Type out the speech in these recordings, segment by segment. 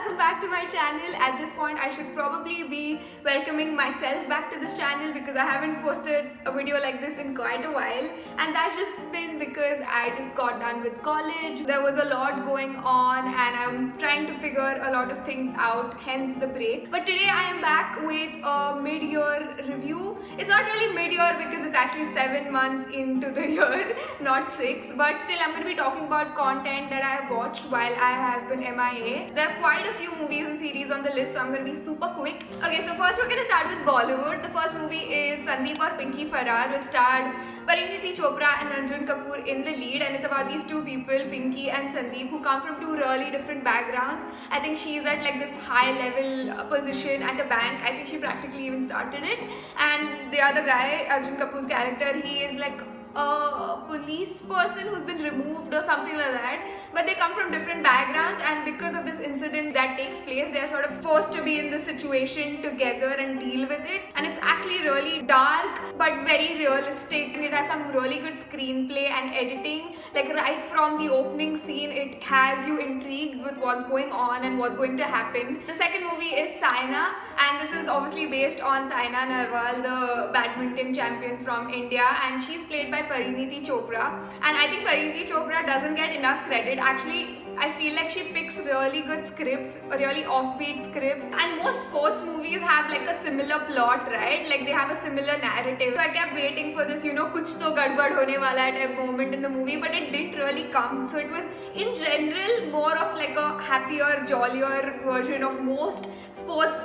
welcome back to my channel. At this point I should probably be welcoming myself back to this channel because I haven't posted a video like this in quite a while, and that's just been because I just got done with college. There was a lot going on and I'm trying to figure a lot of things out, hence the break. But today I am back with a mid-year review. It's not really mid-year because it's actually 7 months into the year, not 6, but still I'm going to be talking about content that I have watched while I have been MIA. There are quite a few movies and series on the list, so I'm going to be super quick. Okay, so first we're going to start with Bollywood. The first movie is Sandeep Aur Pinky Farrar, which starred Parineeti Chopra and Arjun Kapoor in the lead, and it's about these two people, Pinky and Sandeep, who come from two really different backgrounds. I think she's at like this high level position at a bank. I think she practically even started it, and the other guy, Arjun Kapoor's character, he is like a police person who's been removed or something like that, but they come from different backgrounds, and because of this incident that takes place, they're sort of forced to be in this situation together and deal with it. And it's actually really dark but very realistic, and it has some really good screenplay and editing. Like right from the opening scene, it has you intrigued with what's going on and what's going to happen. The second movie is Saina, and this is obviously based on Saina Nehwal, the badminton champion from India, and she's played by Parineeti Chopra. And I think Parineeti Chopra doesn't get enough credit. Actually, I feel like she picks really good scripts, really offbeat scripts, and most sports movies have like a similar plot, right? Like they have a similar narrative. So I kept waiting for this, kuch to gadbad hone wala at a moment in the movie, but it didn't really come. So it was in general more of like a happier, jollier version of most sports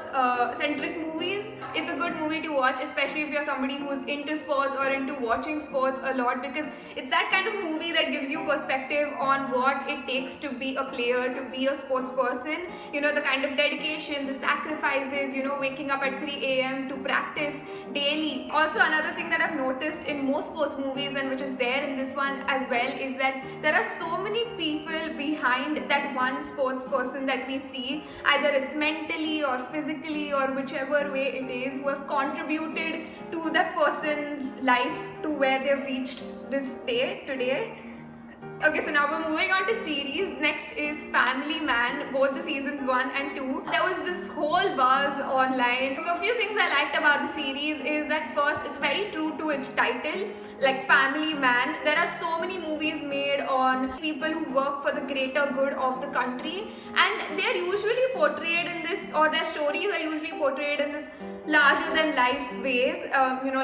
centric movies. It's a good movie to watch, especially if you're somebody who's into sports or into watching sports a lot, because it's that kind of movie that gives you perspective on what it takes to be a player, to be a sports person. The kind of dedication, the sacrifices, waking up at 3 a.m. to practice daily. Also, another thing that I've noticed in most sports movies, and which is there in this one as well, is that there are so many people behind that one sports person that we see, either it's mentally or physically or whichever way it is, who have contributed to that person's life to where they've reached this day today. Okay, so now we're moving on to series. Next is Family Man, both the seasons 1 and 2. There was this whole buzz online. So a few things I liked about the series is that first, it's very true to its title, like Family Man. There are so many movies made on people who work for the greater good of the country, and they're usually portrayed in this, or their stories are usually portrayed in this larger than life ways.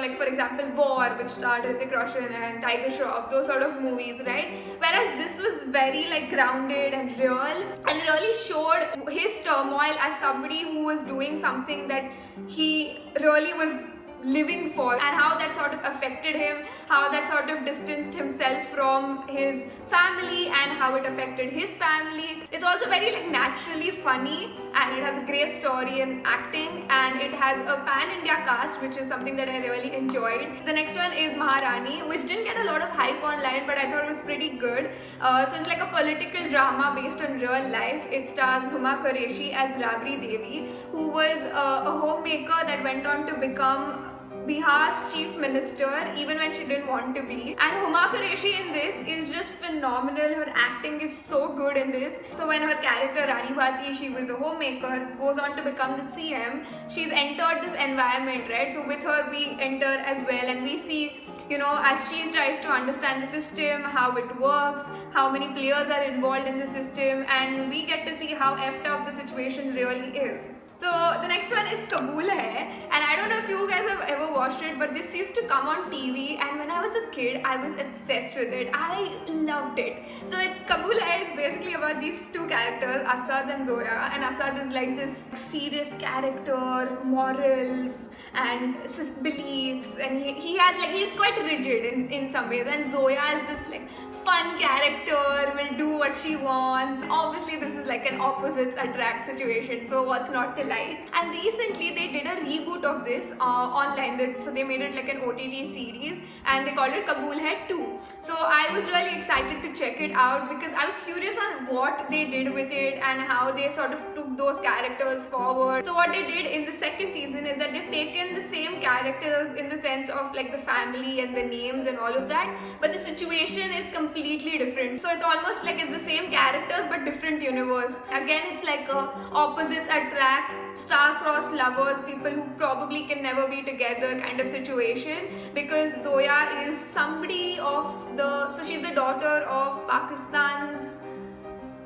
Like for example, War, which starred Hrithik Roshan and Tiger Shroff, those sort of movies, right? Whereas this was very like grounded and real, and really showed his turmoil as somebody who was doing something that he really was living for, and how that sort of affected him, how that sort of distanced himself from his family, and how it affected his family. It's also very like naturally funny, and it has a great story and acting, and it has a pan-India cast, which is something that I really enjoyed. The next one is Maharani, which didn't get a lot of hype online, but I thought it was pretty good. So it's like a political drama based on real life. It stars Huma Qureshi as Rabri Devi, who was a homemaker that went on to become Bihar's chief minister even when she didn't want to be. And Huma Qureshi in this is just phenomenal. Her acting is so good in this. So when her character Rani Bharti, she was a homemaker, goes on to become the CM, she's entered this environment, right? So with her we enter as well, and we see as she tries to understand the system, how it works, how many players are involved in the system, and we get to see how effed up the situation really is. So the next one is Kabool Hai, and I don't know if you guys have ever watched it, but this used to come on TV, and when I was a kid I was obsessed with it. I loved it. So Kabool Hai is basically about these two characters, Asad and Zoya, and Asad is like this serious character, morals and beliefs, and he has like, he's quite rigid in some ways, and Zoya is this like fun character, will do what she wants. Obviously this is like an opposites attract situation, so what's not to like? And recently they did a reboot of this online, so they made it like an OTT series, and they called it Kabool Hai 2. So I was really excited to check it out because I was curious on what they did with it and how they sort of took those characters forward. So what they did in the second season is that they've taken in the same characters in the sense of like the family and the names and all of that, but the situation is completely different. So it's almost like it's the same characters but different universe. Again, it's like opposites attract, star-crossed lovers, people who probably can never be together kind of situation, because Zoya is somebody of the, so she's the daughter of Pakistan's,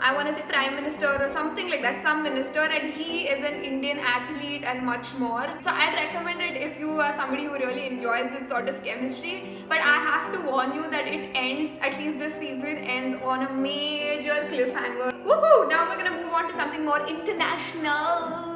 I want to say prime minister or something like that, some minister, and he is an Indian athlete and much more. So I'd recommend it if you are somebody who really enjoys this sort of chemistry. But I have to warn you that it ends, at least this season ends on a major cliffhanger. Woohoo! Now we're gonna move on to something more international.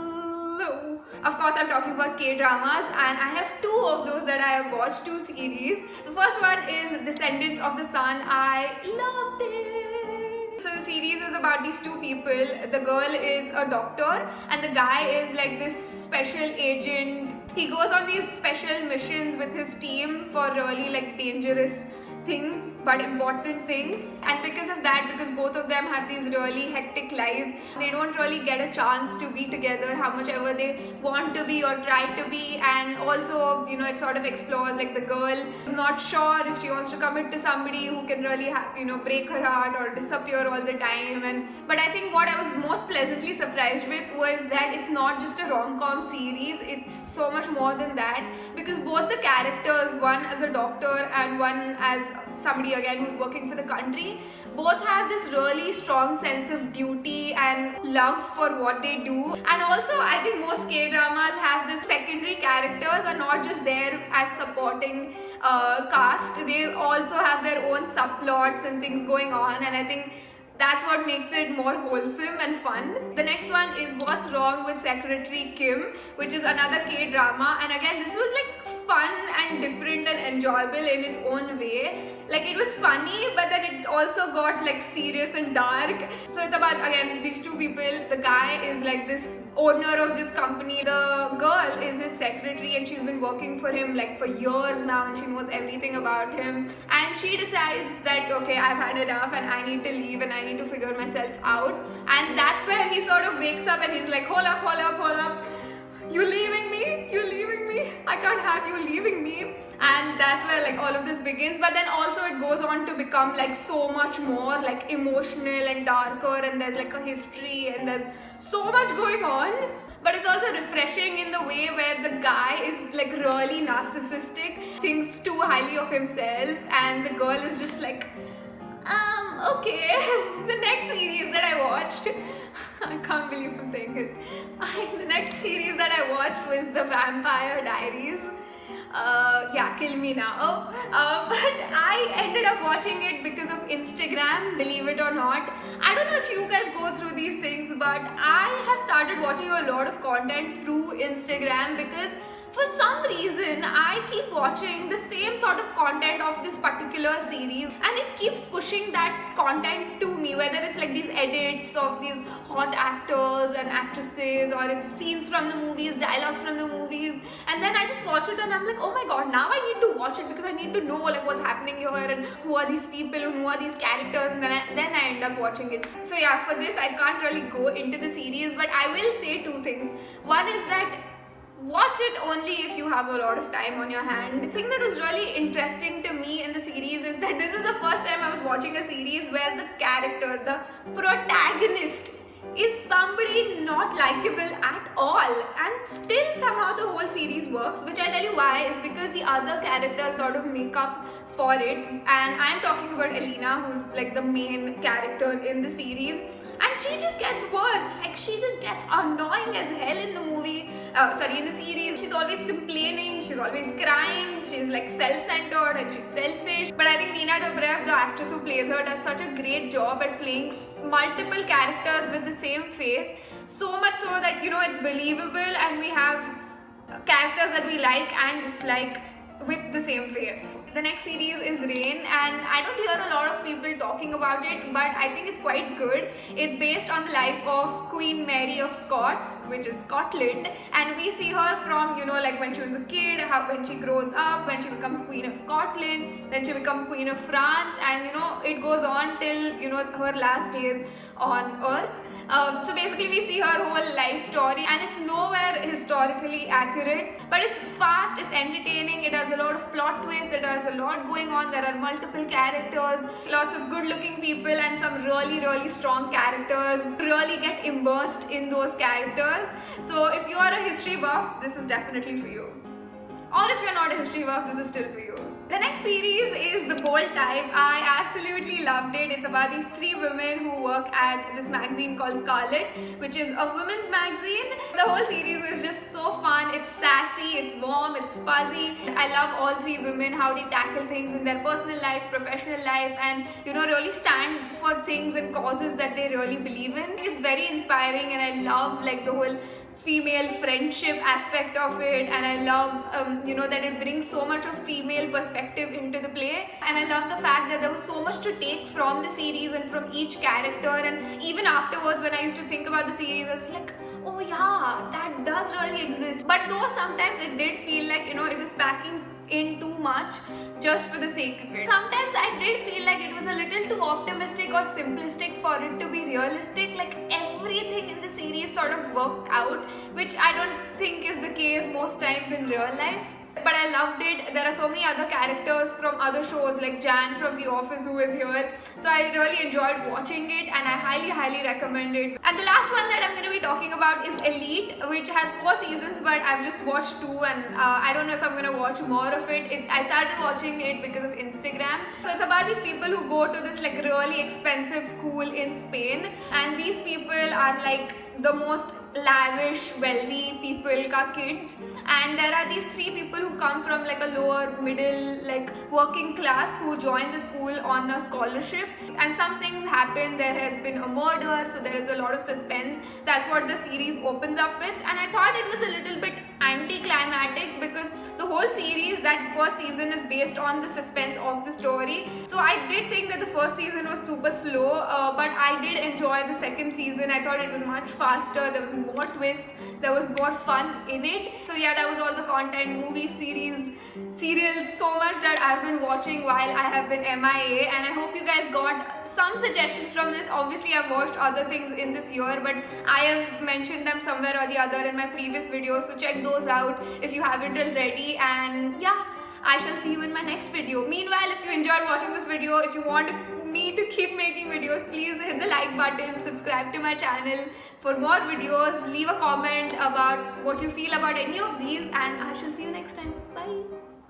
Of course, I'm talking about K-dramas, and I have two of those that I have watched, two series. The first one is Descendants of the Sun. I loved it. So the series is about these two people. The girl is a doctor and the guy is like this special agent. He goes on these special missions with his team for really like dangerous things but important things, and because of that, because both of them have these really hectic lives, they don't really get a chance to be together how much ever they want to be or try to be. And also, you know, it sort of explores like the girl is not sure if she wants to commit to somebody who can really have, you know, break her heart or disappear all the time. And but I think what I was most pleasantly surprised with was that it's not just a rom-com series, it's so much more than that, because both the characters, one as a doctor and one as somebody again who's working for the country, both have this really strong sense of duty and love for what they do. And also I think most K-dramas have the secondary characters are not just there as supporting cast, they also have their own subplots and things going on, and I think that's what makes it more wholesome and fun. The next one is What's Wrong with Secretary Kim, which is another K-drama, and again this was like fun and different and enjoyable in its own way. Like it was funny, but then it also got like serious and dark. So it's about, again, these two people. The guy is like this owner of this company, the girl is his secretary, and she's been working for him like for years now, and she knows everything about him. And she decides that, okay, I've had enough and I need to leave and I need to figure myself out. And that's where he sort of wakes up and he's like, hold up, you leaving me? I can't have you leaving me. And that's where like all of this begins. But then also it goes on to become like so much more like emotional and darker, and there's like a history and there's so much going on. But it's also refreshing in the way where the guy is like really narcissistic, thinks too highly of himself, and the girl is just like, okay. The next series that I watched, I can't believe I'm saying it. The next series that I watched was The Vampire Diaries. Yeah, kill me now. But I ended up watching it because of Instagram, believe it or not. I don't know if you guys go through these things, but I have started watching a lot of content through Instagram because for some reason I keep watching the same sort of content of this particular series, and it keeps pushing that content to me, whether it's like these edits of these hot actors and actresses, or it's scenes from the movies, dialogues from the movies, and then I just watch it and I'm like, oh my god, now I need to watch it because I need to know like what's happening here and who are these people and who are these characters, and then I end up watching it. So yeah, for this I can't really go into the series, but I will say two things. One is that watch it only if you have a lot of time on your hand. The thing that was really interesting to me in the series is that this is the first time I was watching a series where the character, the protagonist, is somebody not likable at all, and still somehow the whole series works, which I'll tell you why is because the other characters sort of make up for it. And I'm talking about Elena, who's like the main character in the series. And she just gets worse, like she just gets annoying as hell in the movie, in the series. She's always complaining, she's always crying, she's like self-centered and she's selfish. But I think Nina Dobrev, the actress who plays her, does such a great job at playing multiple characters with the same face. So much so that, you know, it's believable, and we have characters that we like and dislike with the same face. The next series is Rain, and I don't hear a lot of people talking about it, but I think it's quite good. It's based on the life of Queen Mary of Scots, which is Scotland, and we see her from, you know, like when she was a kid, how when she grows up, when she becomes Queen of Scotland, then she becomes Queen of France, and you know, it goes on till, you know, her last days on earth. So basically we see her whole life story, and it's nowhere historically accurate, but it's fast, it's entertaining, it has a lot of plot twists, it has a lot going on, there are multiple characters, lots of good looking people and some really strong characters. Really get immersed in those characters. So if you are a history buff, this is definitely for you. Or if you're not a history buff, this is still for you. The next series is The Bold Type. I absolutely loved it. It's about these 3 women who work at this magazine called Scarlet, which is a women's magazine. The whole series is just so fun. It's sassy, it's warm, it's fuzzy. I love all 3 women, how they tackle things in their personal life, professional life, and really stand for things and causes that they really believe in. It's very inspiring, and I love like the whole female friendship aspect of it, and I love that it brings so much of female perspective into the play, and I love the fact that there was so much to take from the series and from each character. And even afterwards, when I used to think about the series, I was like, oh yeah, that does really exist. But though sometimes it did feel like it was packing in too much just for the sake of it. Sometimes I did feel like it was a little too optimistic or simplistic for it to be realistic. Like everything in the series sort of worked out, which I don't think is the case most times in real life. But I loved it. There are so many other characters from other shows like Jan from The Office who is here. So I really enjoyed watching it, and I highly recommend it. And the last one that I'm going to be talking about is Elite, which has 4 seasons, but I've just watched 2, and I don't know if I'm going to watch more of it. I started watching it because of Instagram. So it's about these people who go to this like really expensive school in Spain, and these people are like the most lavish, wealthy people ka kids, and there are these 3 people who come from like a lower middle, like working class, who join the school on a scholarship, and some things happen. There has been a murder, so there is a lot of suspense. That's what the series opens up with, and I thought it was a little bit anticlimactic because the whole series, that first season, is based on the suspense of the story. So I did think that the first season was super slow, but I did enjoy the second season. I thought it was much faster, there was more twists, there was more fun in it. So yeah, that was all the content, movie, series, serials, so much that I've been watching while I have been MIA, and I hope you guys got some suggestions from this. Obviously I've watched other things in this year, but I have mentioned them somewhere or the other in my previous videos, so check those out if you haven't already. And yeah, I shall see you in my next video. Meanwhile, if you enjoyed watching this video, if you want me to keep making videos, please hit the like button, subscribe to my channel for more videos, leave a comment about what you feel about any of these, and I shall see you next time. Bye.